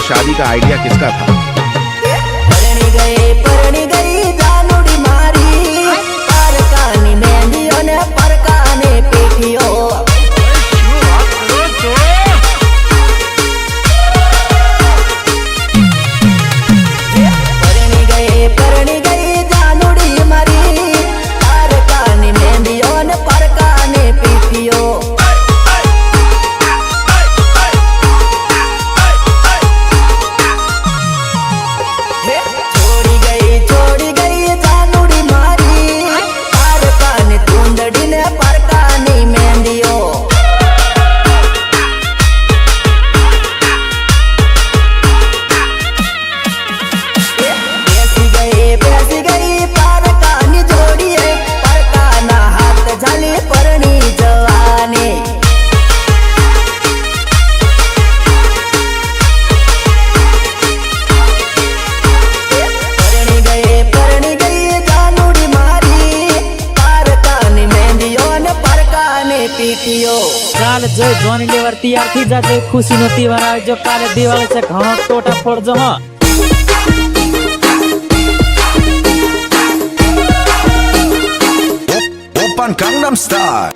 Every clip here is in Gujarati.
शादी का आइडिया किसका था? परणी गई जानुड़ी मारी, परकानी मेहंदियों ने परकाने पेटियों। परणी गई जानुड़ी मारी, परकानी मेहंदियों ने परकाने पेटियों। જોઈ જોની લેવર તૈયાર થઈ જાજો, ખુશીનો તહેવાર આવજો, કાલે દિવાળી છે, ઘણો ટોટા ફોડજો હો. Oppan Gangnam Style.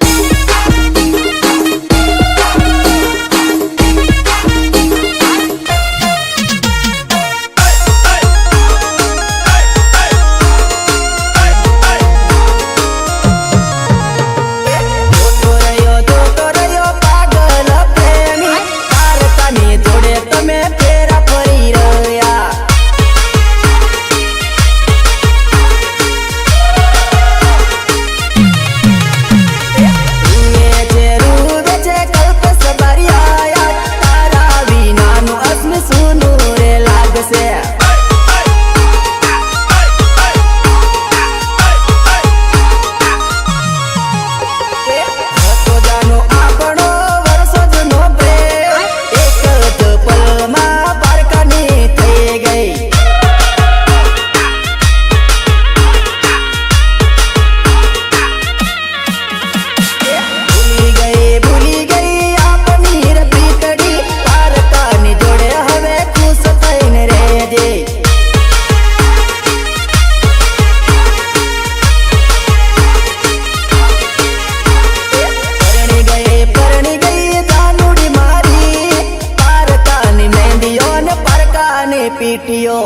पीटियो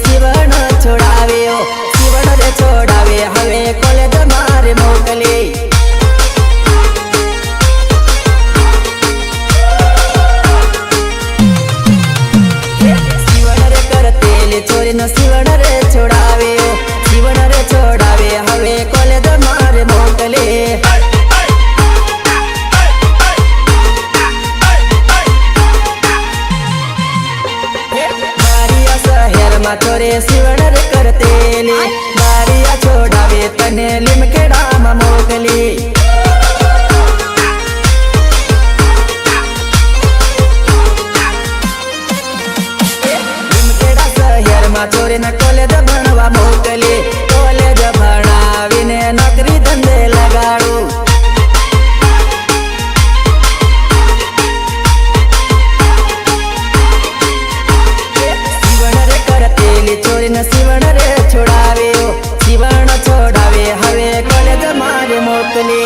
शिवण छोड़ावे शिवण रे छोड़ावे हवे कॉलेज मारे मोकले शिवण रे करते छोरी न शिवण रे छोड़ावे शिवण रे छोड़ावे हवे कॉलेज मारे मोकले छोरे शिवण रे करतेली मारिया छोड़ावे तने लिमकेड़ा में मोकली लिमकेड़ा शहर में छोरे न कॉलेज भणवा मोकली कॉलेज भणावीने नौकरी धंधे लगाड़ू छोरी न शिवण रे छोड़ावे शिवण छोड़ावे हवे कॉलेज मारे मोकली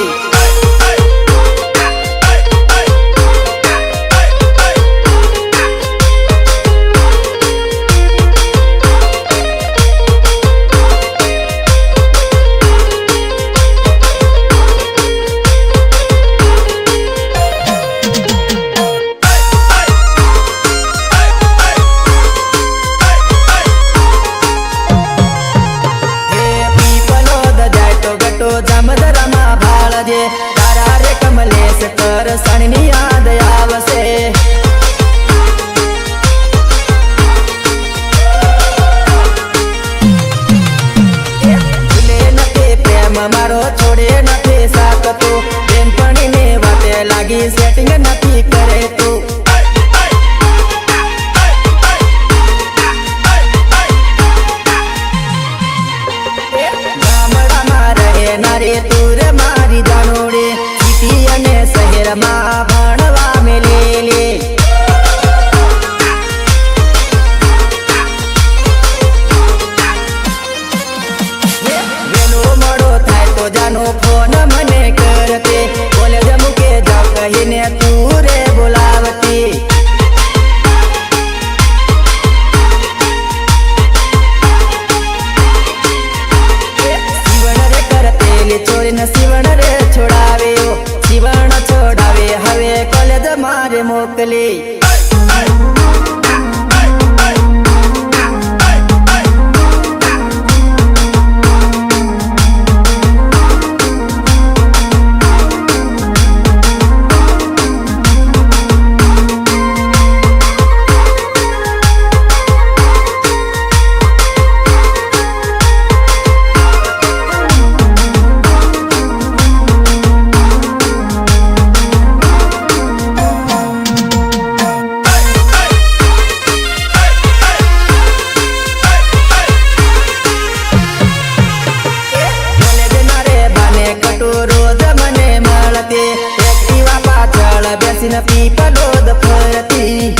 जामदरा भाल दे तारा रे कमलेश कर सणनी याद आवसे भूले नथे प्रेम मारो छोड़े नथे साथ तू बेनपणी ने वाते लागी सेटिंग नथी करे तू नारे तूर मारी जानोड़े सिटी ने शहर में भणवा में ले ले वेलो मड़ो थाय तो जानो फोन मने करते कॉलेज मुके जाओ कहीने तूरे बोलावती छोरी न शिवण रे छोड़ावे शिवण छोड़ावे हवे कॉलेज मारे मोकली બેસીને પીપલો દ ફરતી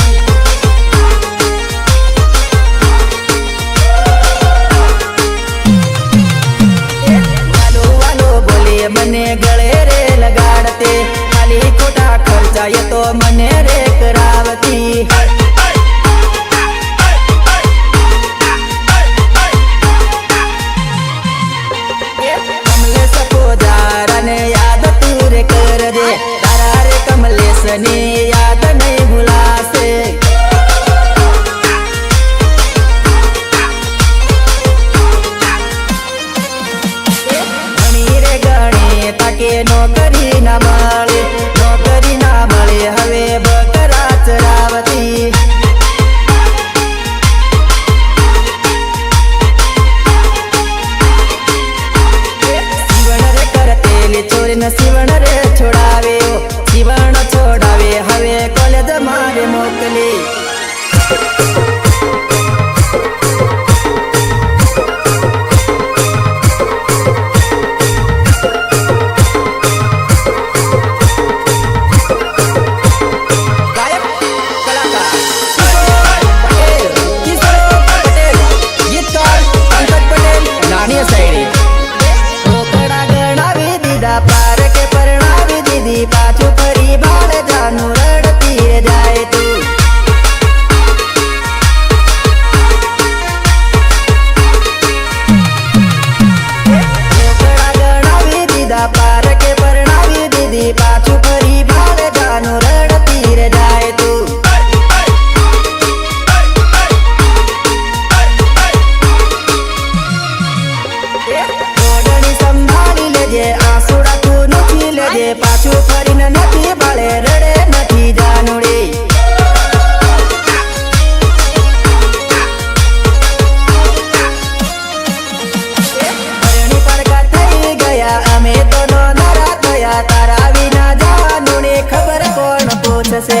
વાલો વાલો બોલે મને ગળે રે લગાડતે ખાલી ખોટા ખર્ચાય તો મને રે કરાવતી કમલેશ પોજારાને યાદ તું રે કરજે તારા રે કમલેશની યાદ નહીં ભૂલાશે ઘણી રે ઘણી તાકે નોકરી ના મળે હવે બકરા ચરાવતી ચોરીને સીવણ રે છોડાવે સીવણ છોડાવે હવે કોલેજ મારે મોકલી ગાયક કલાકાર કિશોર પટેલ ગીતકાર પંકજ પટેલ નાની શાયરી રોકડા ગણાવી દીધા પાર કે પરણાવી દીધી પાછું ફરી બાળ જાનું રડતી જાય તું રોકડા ગણાવી દીધા પાર કે પરણાવી દીધી પાછું ફરી બાળ જાનું રડતી જાય તું ઓઢણી સંભાળી લેજે આંસુડા તું નથી લેજે પાછું ફરીને નથી બાળે રડે નથી જાનુડી પરણી પડઘા થઈ ગયા અમે તો નોંધારા થયા તારા વિના જાનુડી ખબર કોણ પૂછશે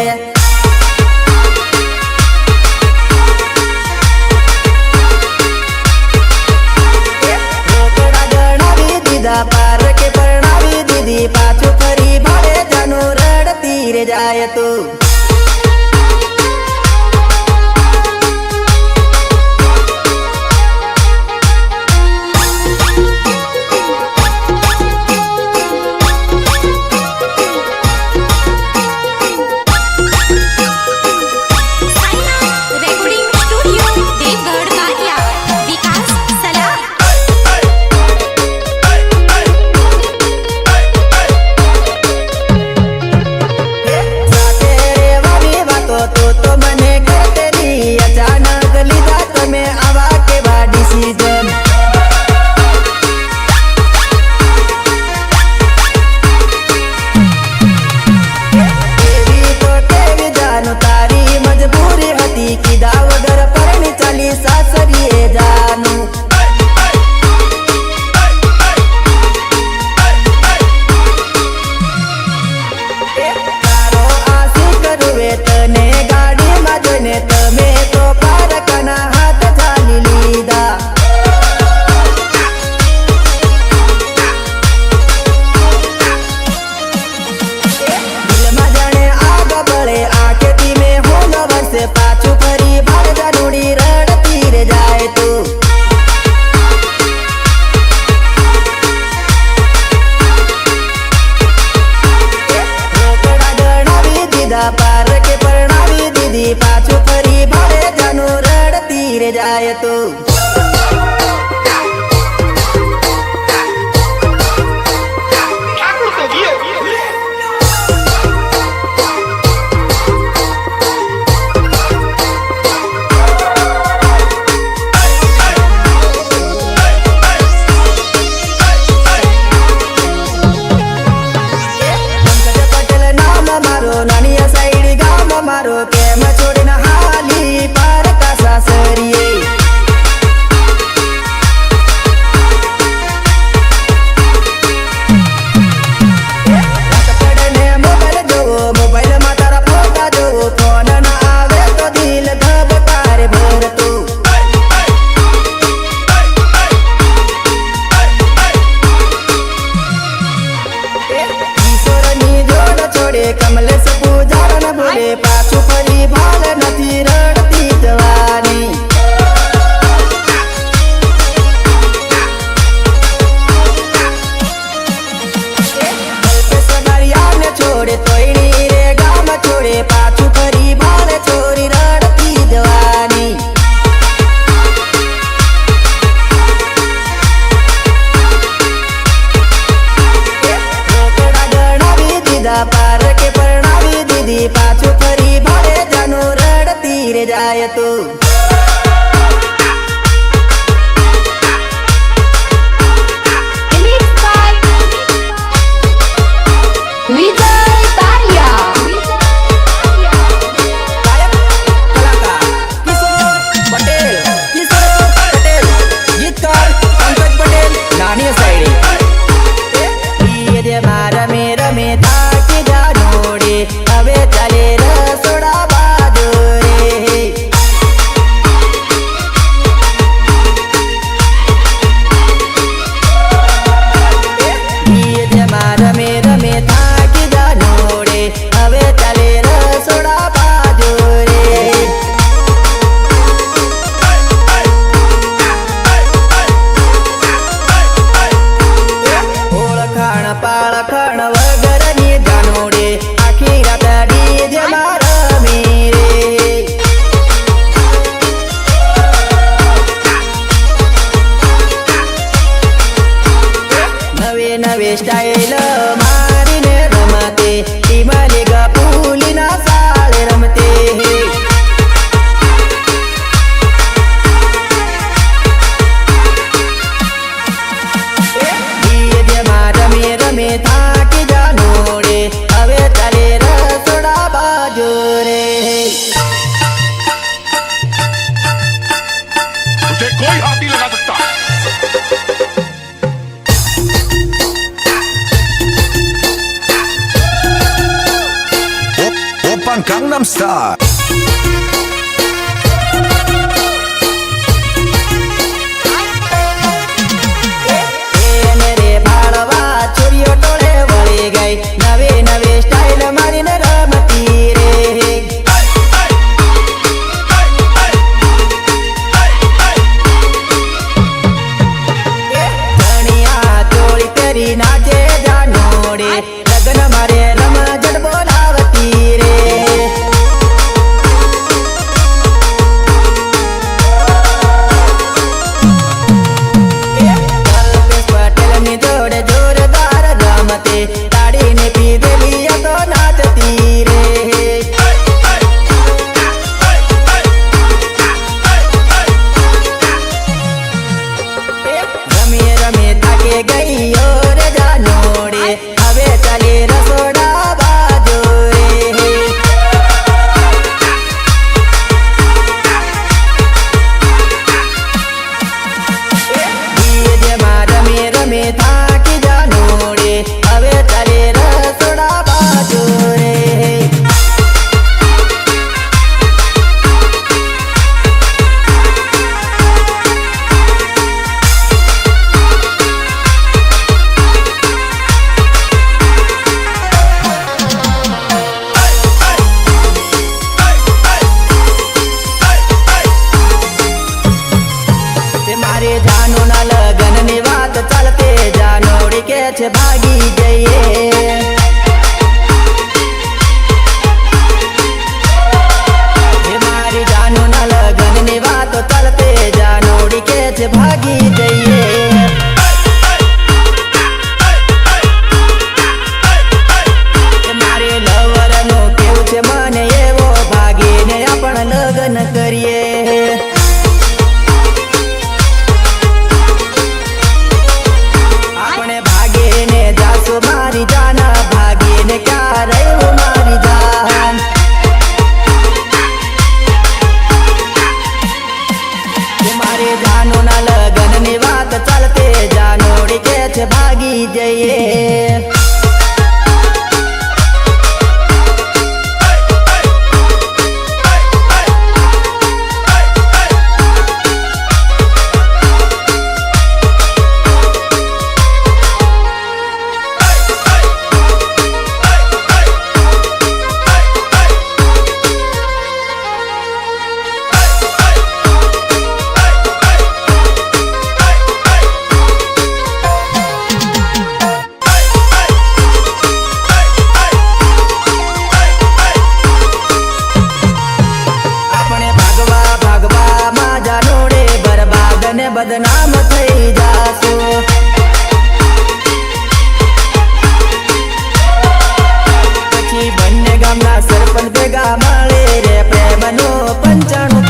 રોકડા ગણાવી દીધા પાર કે પરણાવી દીધી પાછું ફરી ભાડે જાનું રડતી રે જાય તું रेकॉर्डिंग स्टूडियो देवगढ़ कालिया विकास सलाह સાથે રહેવાની વાતો તો મને કરતેલી અચાનક લીધા તમે આવા કેવા ડિસિઝન એવી તો કેવી જાનું તારી મજબૂરી હતી કીધા વગર પરણી ચાલી સાસરીએ જાનું તારો આશિક રૂવે તને ગાડીમાં જોઈને તમે તો પારકાના હાથ ઝાલી લીધા દિલમાં જાણે આગ બળે આંખેથી મેં હોલ વરસે પાછું ફરી ભાડ જાનુડી રડતી રે જાય તું રોકડા ગણાવી દીધા પાર કે પરણાવી દીધી પાછું ફરી ભાડે જાનું રડતી રે જાય તું પંકજ પટેલ નામ મારો નાની સાઈડ ગામ મારો કેમ છોડીને હાલી પારકા સાસરીએ જાય તું વિજય તારિયા ગાયક કલાકાર કિશોર પટેલ ગીતકાર પંકજ પટેલ નાની સાઈડે જે મારા મે રમે થાકી જા જોડે હવે ચાલે રસોડા બાજુ રે જે મારા મે રમે થાકી જા જોડે હવે ચાલે રસોડા બાજુ રે ઓળખાણ પાળખાણ વગરની જાનોડે આખી રાત ડીજે માં રમી રે નવે નવે સ્ટાઈલ મારીને રમતે ટીમલે ગપુલીના સાળે રમતે ડીજે માં રમે રમે થાકી જા નોડે હવે ચાલે રસોડા બાજુ રે तुझे कोई हाथ नहीं लगा सकता। Open Gangnam Style. એને રે ભાળવા છોરીઓ ટોળે વળી ગઈ નવે નવે સ્ટાઈલ મારીને રમતી રે ધણિયા ચોળી પહેરી નાચે જાનોડે લગ્ન મારે રમઝટ બોલાવતી રે કલ્પેશ પટેલની જોડે જોરદાર રમતે તાળીને પીધેલી તો નાચતી રે રમે રમે થાકે ગઈ રે જાનોડે હવે ચાલે રસોડા બાજુ રે ડીજે માં રમે રમે થાકી જાનોડે હવે ચાલે રસોડા બાજુ રે તે મારે જાનુના લગનની વાત ચાલતે જાનોડી કે છે ભાગી જઈએ તે મારી જાનુના લગનની વાત ચાલતે જાનોડી કે છે ભાગી જઈએ તે મારે લવરનું કેવું છે મને એવો ભાગીને આપણ લગ્ન કરીએ આપણે ભાગીને જાશું મારી જાના ભાગીને ક્યાં રહ્યું મારી જાન તે મારી જાનુના લગનની વાત ચાલતે જાનોડી કે છે ભાગી જઈએ બદનામ થઈ જાશું પછી બંને ગામના સરપંચ ભેગા મળે રે પ્રેમનો 95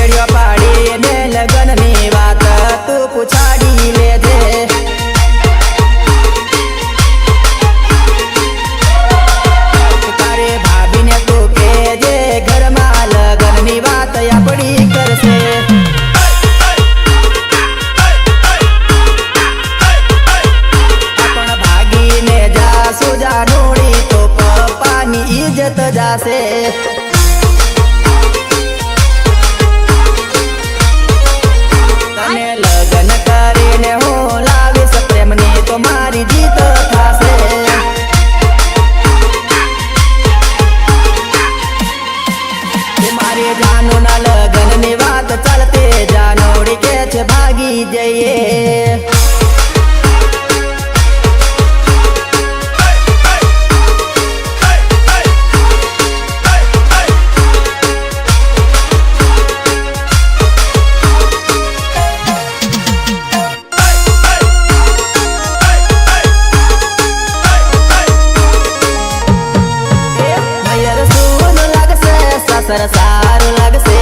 રેડિયો પાડી ને લગનની વાત તું પૂછાડી લેજે. તારે ભાભીને તું કેજે ઘરમાં લગનની વાત આપણી કરશે. આપણ ભાગીને જાસુ જાનોડી તો પપ્પાની ઇજ્જત જાશે. તને લગન કરીને હું લાવીશ પ્રેમની તો મારી જીત થાશે. મારી જાનુના લગનની વાત ચાલતે જાનોડી કે છે ભાગી જઈએ. સર સારું લાગશે.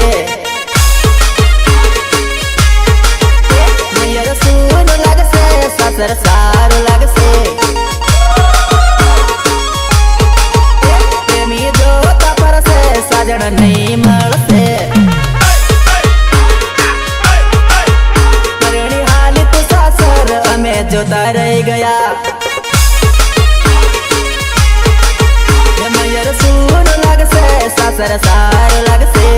મયર સૂન લાગશે સાસર સારું લાગશે. પ્રેમી જોતા પરસે સાજણ નહીં મળશે. પરણી હાલી તું સાસર અમે જોતા રહી ગયા. મયર સૂન લાગશે સાસર સારું લાગશે.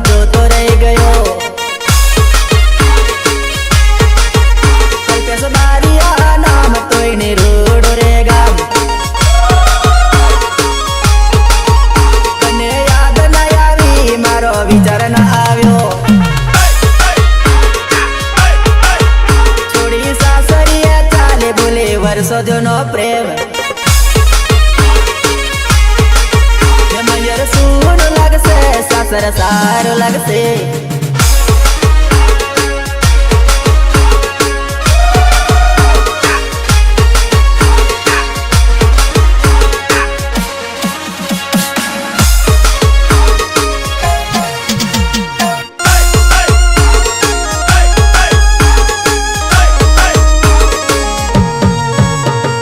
જોતો રહી ગયો કલ્પેશ બારિયા નામ તોયની રોડ રે ગામ. તને યાદ ના આવી મારો વિચાર ના આવ્યો. છોડી સાસરીએ ચાલે બોલે વર્ષો જૂનો પ્રેમ. મયર સૂન લાગશે સાસર સારું લાગશે.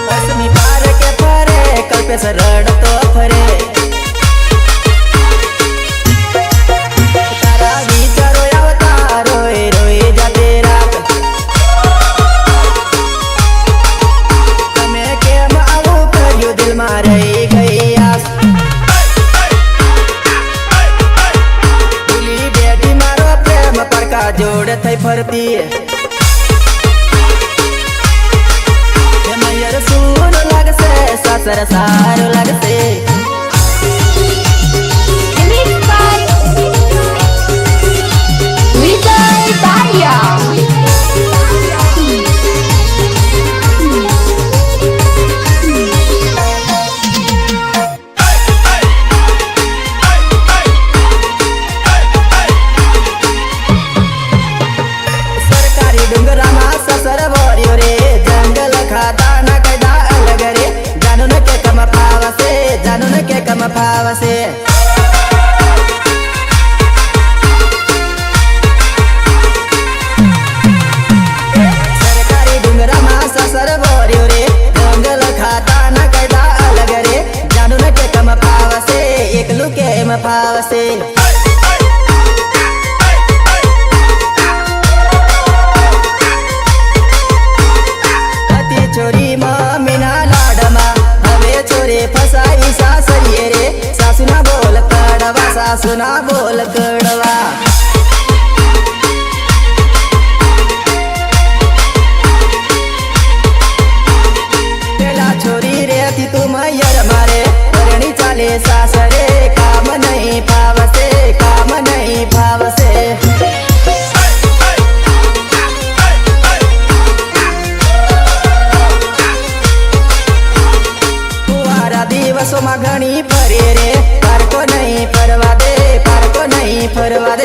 પશ્ચિમી પાર કે ફરે કલ્પેશ રડતો ફરે. જોડે થઈ ફરતી મયર સૂન લાગશે સાસર સારું લાગશે. વિજય બારિયા ડુંગરામાં સસર ભર્યો રે જંગલ ખાતા ના કદા અલગ રે જાનુ ને કે કમ પાવશે.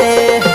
રે